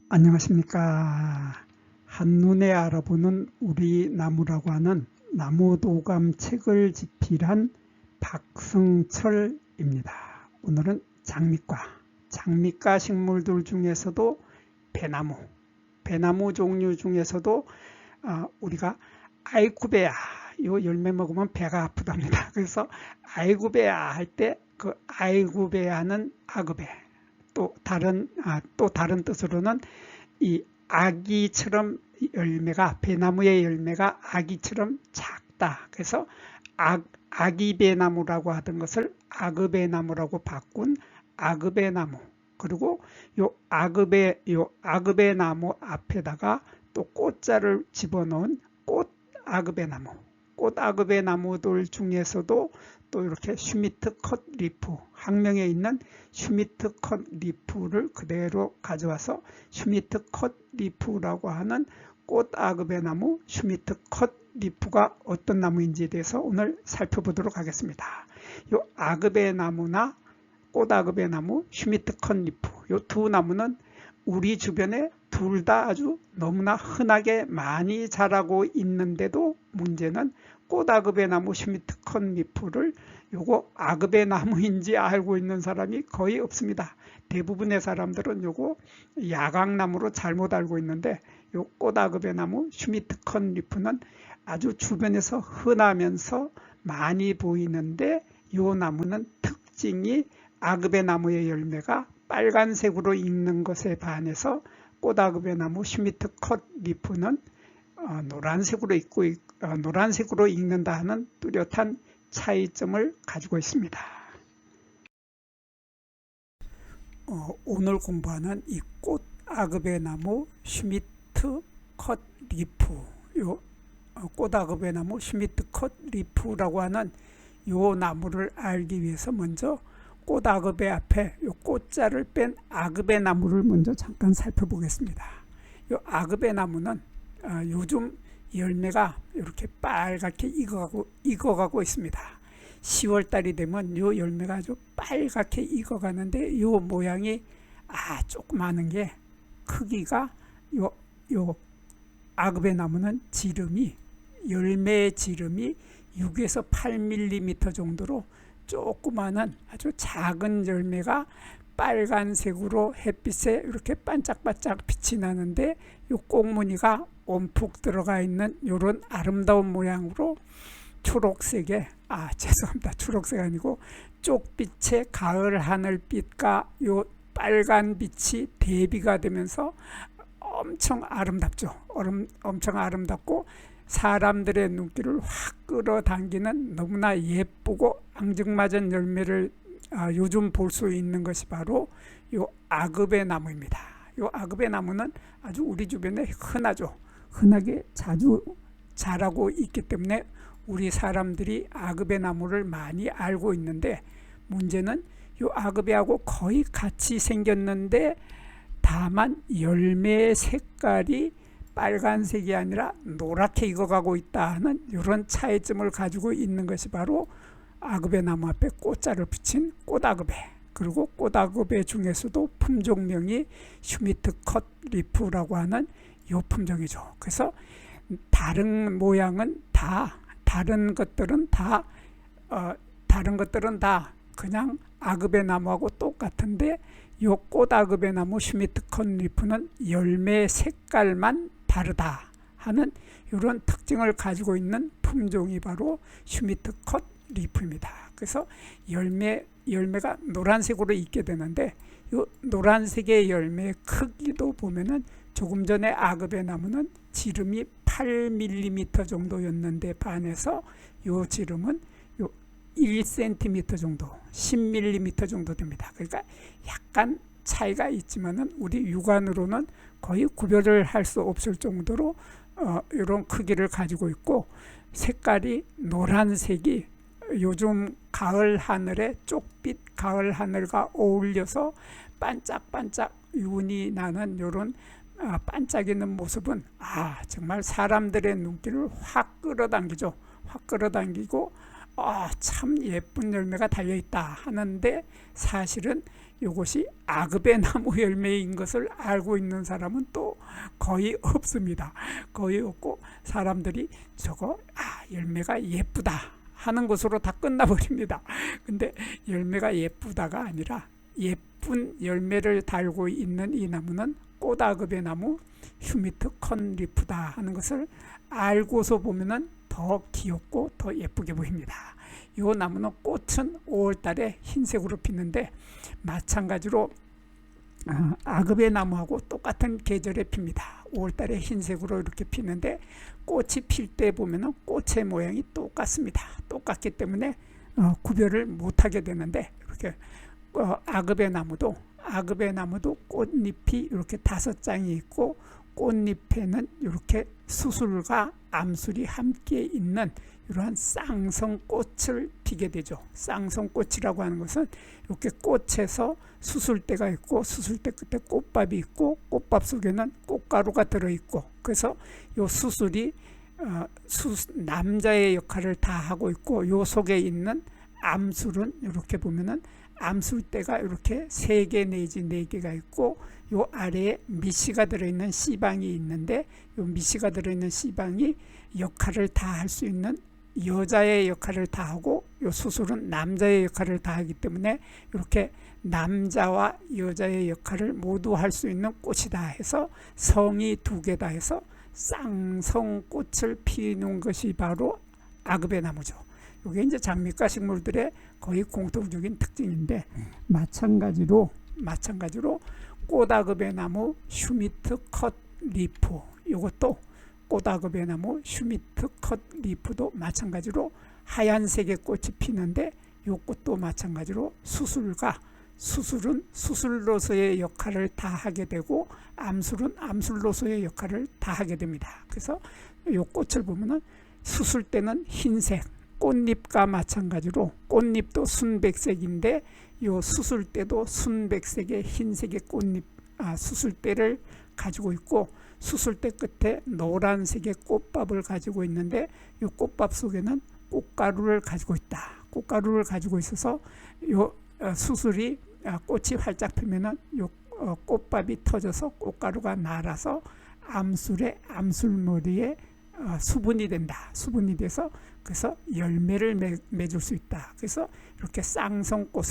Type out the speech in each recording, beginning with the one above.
안녕하십니까. 한눈에 알아보는 우리 나무라고 하는 나무도감 책을 집필한 박승철입니다. 오늘은 장미과 식물들 중에서도 배나무 종류 중에서도 우리가 아이쿠베아 요 열매 먹으면 배가 아프답니다. 그래서 아이구베아 할 때 그 아이구베아는 아급에 또 다른 뜻으로는 이 아기처럼 배나무의 열매가 아기처럼 작다. 그래서 아기배나무라고 하던 것을 아급배나무라고 바꾼 아급배나무. 그리고 요 아급배나무 앞에다가 또 꽃자를 집어넣은 꽃아급배나무들 중에서도 또 이렇게 슈미트 컷 리프, 학명에 있는 슈미트 컷 리프를 그대로 가져와서 슈미트 컷 리프라고 하는 꽃아급배나무 슈미트 컷 리프가 어떤 나무인지에 대해서 오늘 살펴보도록 하겠습니다. 이 아급배나무나 꽃아급배나무 슈미트 컷 리프 이 두 나무는 우리 주변에 둘 다 아주 너무나 흔하게 많이 자라고 있는데도 문제는 꽃아급배나무 슈미트 컷 리프를 요거 아급배나무인지 알고 있는 사람이 거의 없습니다. 대부분의 사람들은 요거 야광나무로 잘못 알고 있는데 요 꽃아급배나무 슈미트 컷 리프는 아주 주변에서 흔하면서 많이 보이는데 요 나무는 특징이 아급배나무의 열매가 빨간색으로 익는 것에 반해서 꽃아급배나무 슈미트 컷 리프는 노란색으로 익는다 하는 뚜렷한 차이점을 가지고 있습니다. 오늘 공부하는 이 꽃아급배나무 슈미트 컷 리프, 꽃아급배나무 슈미트 컷 리프라고 하는 요 나무를 알기 위해서 먼저 꽃아급배 앞에 요 꽃자를 뺀 아급배나무를 먼저 잠깐 살펴보겠습니다. 요 아급배나무는 요즘 열매가 이렇게 빨갛게 익어가고 있습니다. 10월달이 되면 요 열매가 아주 빨갛게 익어가는데 요 모양이 조그마한 게 크기가 요 아급배나무는 열매의 지름이 6에서 8mm 정도로 조그마한 아주 작은 열매가 빨간색으로 햇빛에 이렇게 반짝반짝 빛이 나는데 이 꼭무늬가 움푹 들어가 있는 이런 아름다운 모양으로 초록색에 초록색 아니고 쪽빛의 가을 하늘빛과 이 빨간 빛이 대비가 되면서 엄청 아름답죠. 엄청 아름답고 사람들의 눈길을 확 끌어당기는 너무나 예쁘고 앙증맞은 열매를 요즘 볼 수 있는 것이 바로 이 아급배나무입니다. 이 아급배나무는 아주 우리 주변에 흔하게 자주 자라고 있기 때문에 우리 사람들이 아급배나무를 많이 알고 있는데 문제는 이 아급배하고 거의 같이 생겼는데 다만 열매의 색깔이 빨간색이 아니라 노랗게 익어가고 있다는 이런 차이점을 가지고 있는 것이 바로 아급배나무 앞에 꽃자를 붙인 꽃아급배. 그리고 꽃아급배 중에서도 품종명이 슈미트 컷 리프라고 하는 이 품종이죠. 그래서 다른 것들은 다 그냥 아급배나무하고 똑같은데 이 꽃아급배나무 슈미트 컷 리프는 열매 색깔만 다르다 하는 이런 특징을 가지고 있는 품종이 바로 슈미트 컷 리프입니다. 그래서 열매가 노란색으로 익게 되는데 이 노란색의 열매의 크기도 보면은 조금 전에 아급배나무는 지름이 8mm 정도였는데 반해서 이 지름은 1cm 정도, 10mm 정도 됩니다. 그러니까 약간 차이가 있지만은 우리 육안으로는 거의 구별을 할 수 없을 정도로 이런 크기를 가지고 있고 색깔이 노란색이 요즘 가을 하늘에 쪽빛 가을 하늘과 어울려서 반짝반짝 윤이 나는 이런 반짝이는 모습은 정말 사람들의 눈길을 확 끌어당기죠. 확 끌어당기고 참 예쁜 열매가 달려있다 하는데 사실은 이것이 아급의 나무 열매인 것을 알고 있는 사람은 또 거의 없습니다. 거의 없고 사람들이 저거 열매가 예쁘다 하는 것으로 다 끝나버립니다. 근데 열매가 예쁘다가 아니라 예쁜 열매를 달고 있는 이 나무는 꽃아급의 나무 휴미트 컨리프다 하는 것을 알고서 보면은 더 귀엽고 더 예쁘게 보입니다. 이 나무는 꽃은 5월달에 흰색으로 피는데 마찬가지로 아급의 나무하고 똑같은 계절에 핍니다. 5월달에 흰색으로 이렇게 피는데 꽃이 필 때 보면은 꽃의 모양이 똑같습니다. 똑같기 때문에 구별을 못하게 되는데 이렇게 아급의 나무도 꽃잎이 이렇게 5장이 있고 꽃잎에는 이렇게 수술과 암술이 함께 있는 이러한 쌍성꽃을 피게 되죠. 쌍성꽃이라고 하는 것은 이렇게 꽃에서 수술대가 있고 수술대 끝에 꽃밥이 있고 꽃밥 속에는 꽃가루가 들어있고 그래서 이 수술이 남자의 역할을 다 하고 있고 이 속에 있는 암술은 이렇게 보면은 암술대가 이렇게 3개 내지 4개가 있고 요 아래에 미시가 들어있는 씨방이 있는데 요 미시가 들어있는 씨방이 역할을 다 할 수 있는 여자의 역할을 다 하고 요 수술은 남자의 역할을 다 하기 때문에 이렇게 남자와 여자의 역할을 모두 할 수 있는 꽃이다 해서 성이 2개다 해서 쌍성꽃을 피우는 것이 바로 아급의 나무죠. 이게 이제 장미과 식물들의 거의 공통적인 특징인데 마찬가지로 꽃아급의 나무 휴미트 컷 리프 이것도 꽃아급의 나무 휴미트 컷 리프도 마찬가지로 하얀색의 꽃이 피는데 이 꽃도 마찬가지로 수술은 수술로서의 역할을 다 하게 되고 암술은 암술로서의 역할을 다 하게 됩니다. 그래서 이 꽃을 보면은 수술 때는 흰색 꽃잎과 마찬가지로 꽃잎도 순백색인데 요 수술 때도 순백색의 흰색의 꽃잎 수술대를 가지고 있고 수술대 끝에 노란색의 꽃밥을 가지고 있는데 이 꽃밥 속에는 꽃가루를 가지고 있다. 꽃가루를 가지고 있어서 요 수술이 꽃이 활짝 피면은 요 꽃밥이 터져서 꽃가루가 날아서 암술머리에 수분이 된다. 수분이 돼서 그래서 열매를 맺을 수 있다. 그래서 이렇게 쌍성꽃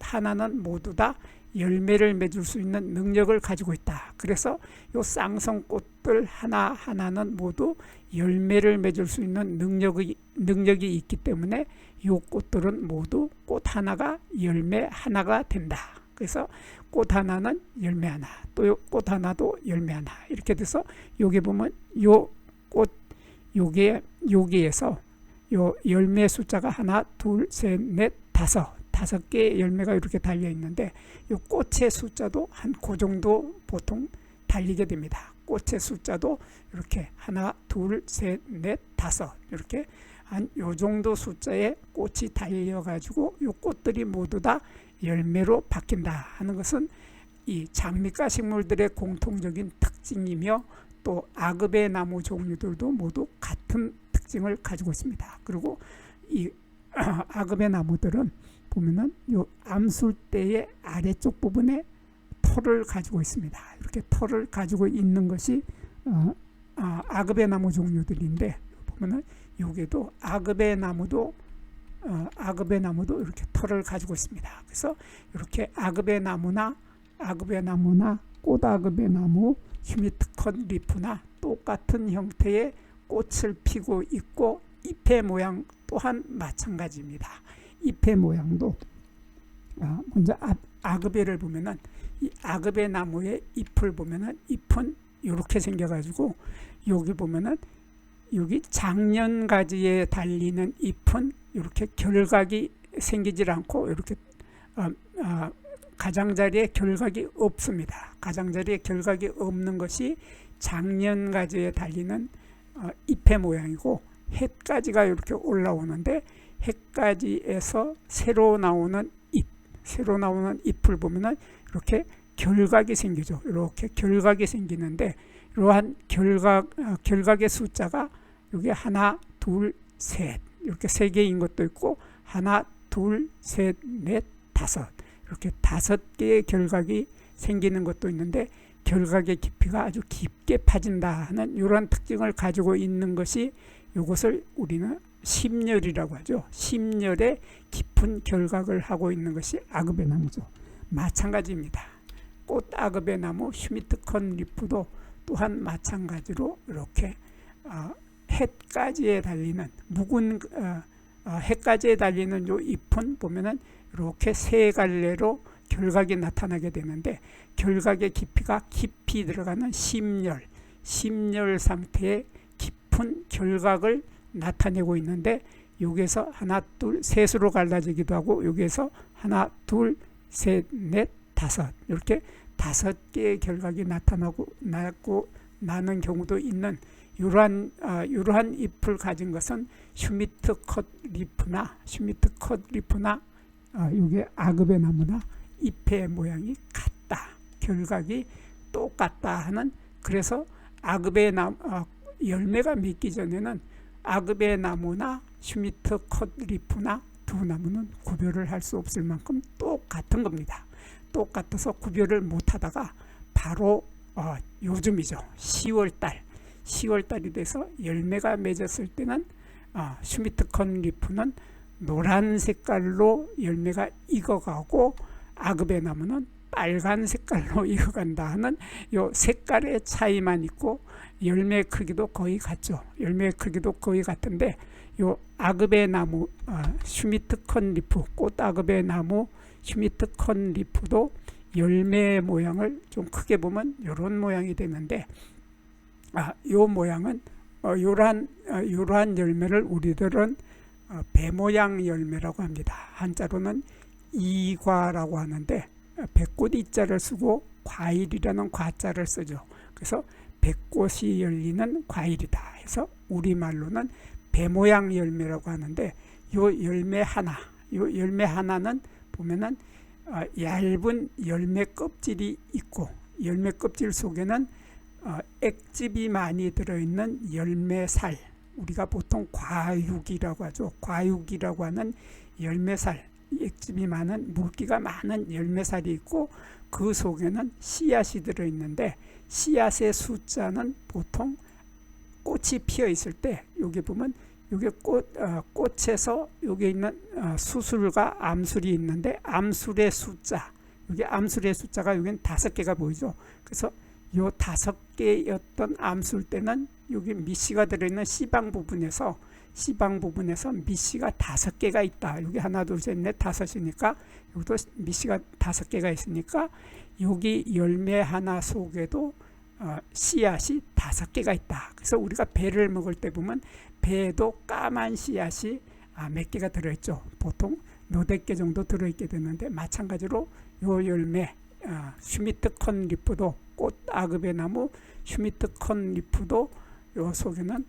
하나는 모두 다 열매를 맺을 수 있는 능력을 가지고 있다. 그래서 이 쌍성꽃들 하나하나는 모두 열매를 맺을 수 있는 능력이 있기 때문에 이 꽃들은 모두 꽃 하나가 열매 하나가 된다. 그래서 꽃 하나는 열매 하나, 또 꽃 하나도 열매 하나 이렇게 돼서 여기 보면 요 꽃 여기에서 요 열매 숫자가 하나, 둘, 셋, 넷, 5개의 열매가 이렇게 달려 있는데 이 꽃의 숫자도 한 그 정도 보통 달리게 됩니다. 꽃의 숫자도 이렇게 하나, 둘, 셋, 넷, 5 이렇게 한 요 정도 숫자의 꽃이 달려 가지고 이 꽃들이 모두 다 열매로 바뀐다 하는 것은 이 장미과 식물들의 공통적인 특징이며 또 아급의 나무 종류들도 모두 같은 특징을 가지고 있습니다. 그리고 이 아급의 나무들은 보면은 요 암술대의 아래쪽 부분에 털을 가지고 있습니다. 이렇게 털을 가지고 있는 것이 아급의 나무 종류들인데 보면은 여기도 아급의 나무도 이렇게 털을 가지고 있습니다. 그래서 이렇게 아급의 나무나 꽃아급의 나무 휴미트컷 리프나 똑같은 형태의 꽃을 피고 있고 잎의 모양 또한 마찬가지입니다. 잎의 모양도 먼저 아급에를 보면은 이 아급의 나무의 잎을 보면은 잎은 이렇게 생겨가지고 여기 보면은 여기 장년가지에 달리는 잎은 이렇게 결각이 생기질 않고 이렇게 가장자리에 결각이 없습니다. 가장자리에 결각이 없는 것이 장년가지에 달리는 잎의 모양이고 햇가지가 이렇게 올라오는데 햇가지에서 새로 나오는 잎을 보면은 이렇게 결각이 생기죠. 이렇게 결각이 생기는데 이러한 결각의 숫자가 여기 하나, 둘, 셋 이렇게 3개인 것도 있고 하나, 둘, 셋, 넷, 5 이렇게 5개의 결각이 생기는 것도 있는데 결각의 깊이가 아주 깊게 파진다 하는 이런 특징을 가지고 있는 것이 이것을 우리는 심열이라고 하죠. 심열의 깊은 결각을 하고 있는 것이 아그베 나무죠. 마찬가지입니다. 꽃 아그베 나무 슈미트컨 리프도 또한 마찬가지로 이렇게 해까지에 달리는 묵은 해까지에 달리는 요 잎은 보면은 이렇게 세 갈래로 결각이 나타나게 되는데 결각의 깊이가 깊이 들어가는 심열 상태의 깊은 결각을 나타내고 있는데 여기에서 하나 둘 셋으로 갈라지기도 하고 여기에서 하나 둘 셋 넷 다섯 이렇게 5개의 결각이 나는 경우도 있는 이러한 잎을 가진 것은 슈미트컷 리프나 이게 아그베 나무나 잎의 모양이 같다, 결각이 똑같다 하는, 그래서 아그베 나무 열매가 맺기 전에는 아그베 나무나 슈미트컷 리프나 두 나무는 구별을 할 수 없을 만큼 똑같은 겁니다. 똑같아서 구별을 못하다가 바로 요즘이죠. 10월달이 돼서 열매가 맺었을 때는 슈미트컷 리프는 노란 색깔로 열매가 익어가고 아그베 나무는 빨간 색깔로 익어간다 하는 요 색깔의 차이만 있고 열매 크기도 거의 같죠. 열매 크기도 거의 같은데 요 아그베 나무 슈미트컷 리프, 꽃 아그베 나무 슈미트컷 리프도 열매 모양을 좀 크게 보면 이런 모양이 되는데 요 모양은 이러한 열매를 우리들은 배 모양 열매라고 합니다. 한자로는 이과라고 하는데 배꽃 이자를 쓰고 과일이라는 과자를 쓰죠. 그래서 배꽃이 열리는 과일이다 해서 우리말로는 배 모양 열매라고 하는데 요 열매 하나는 보면은 얇은 열매 껍질이 있고 열매 껍질 속에는 액즙이 많이 들어있는 열매살, 우리가 보통 과육이라고 하죠. 과육이라고 하는 열매살, 액즙이 많은 물기가 많은 열매살이 있고 그 속에는 씨앗이 들어있는데 씨앗의 숫자는 보통 꽃이 피어 있을 때 여기 보면 여기 꽃에서 여기 있는 수술과 암술이 있는데 암술의 숫자, 여기 암술의 숫자가 여기는 5개가 보이죠. 그래서 요 5개였던 암술 때는 여기 밑씨가 들어있는 씨방 부분에서 밑씨가 5개가 있다. 여기 하나 둘 셋 넷 다섯이니까 여기도 밑씨가 5개가 있으니까 여기 열매 하나 속에도 씨앗이 5개가 있다. 그래서 우리가 배를 먹을 때 보면 배에도 까만 씨앗이 몇 개가 들어있죠. 보통 4-5개 정도 들어있게 되는데 마찬가지로 요 열매 슈미트컨 리프도 꽃 아그베 나무 슈미트컨 리프도 요 속에는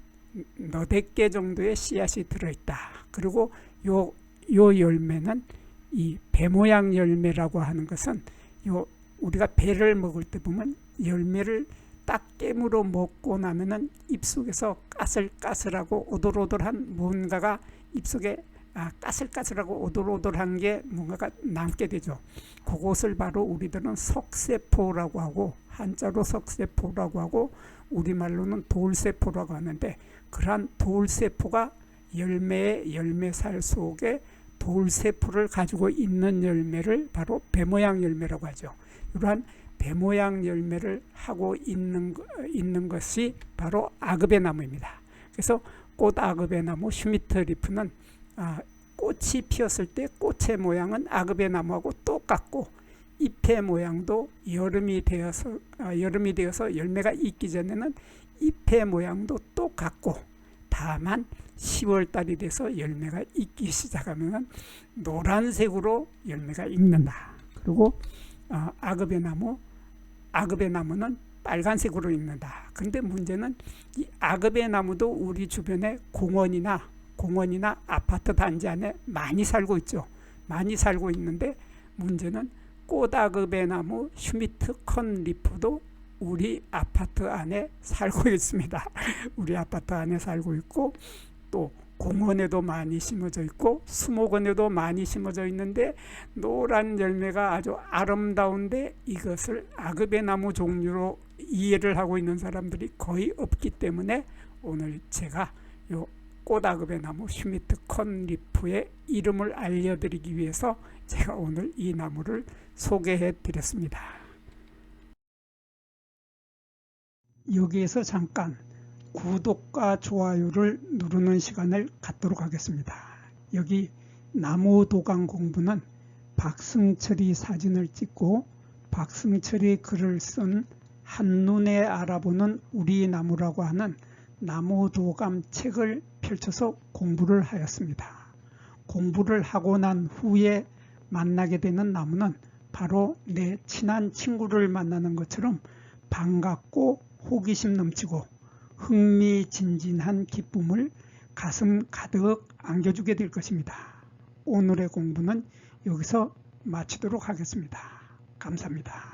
4-5개 정도의 씨앗이 들어있다. 그리고 요 열매는 이 배 모양 열매라고 하는 것은 요 우리가 배를 먹을 때 보면 열매를 딱 깨물어 먹고 나면은 입속에서 까슬까슬하고 오돌오돌한 뭔가가 입속에 까슬까슬하고 오돌오돌한 게 뭔가가 남게 되죠. 그것을 바로 우리들은 석세포라고 하고 한자로 석세포라고 하고 우리말로는 돌세포라고 하는데 그러한 돌세포가 열매의 열매살 속에 돌세포를 가지고 있는 열매를 바로 배모양 열매라고 하죠. 이러한 배모양 열매를 하고 있는 것이 바로 아그베 나무입니다. 그래서 꽃 아그베 나무 슈미트 리프는 꽃이 피었을 때 꽃의 모양은 아그베 나무하고 똑같고 잎의 모양도 여름이 되어서 열매가 익기 전에는 잎의 모양도 똑같고 다만 10월달이 돼서 열매가 익기 시작하면 노란색으로 열매가 익는다. 그리고 아그베 나무는 빨간색으로 익는다. 근데 문제는 이 아그베 나무도 우리 주변에 공원이나 아파트 단지 안에 많이 살고 있죠. 많이 살고 있는데 문제는 꽃 아그베 나무 슈미트컨 리프도 우리 아파트 안에 살고 있습니다. 우리 아파트 안에 살고 있고 또 공원에도 많이 심어져 있고 수목원에도 많이 심어져 있는데 노란 열매가 아주 아름다운데 이것을 아급의 나무 종류로 이해를 하고 있는 사람들이 거의 없기 때문에 오늘 제가 요 꽃아급의 나무 슈미트 콘리프의 이름을 알려드리기 위해서 제가 오늘 이 나무를 소개해 드렸습니다. 여기에서 잠깐 구독과 좋아요를 누르는 시간을 갖도록 하겠습니다. 여기 나무 도감 공부는 박승철이 사진을 찍고 박승철이 글을 쓴 한눈에 알아보는 우리 나무라고 하는 나무 도감 책을 펼쳐서 공부를 하였습니다. 공부를 하고 난 후에 만나게 되는 나무는 바로 내 친한 친구를 만나는 것처럼 반갑고 호기심 넘치고 흥미진진한 기쁨을 가슴 가득 안겨주게 될 것입니다. 오늘의 공부는 여기서 마치도록 하겠습니다. 감사합니다.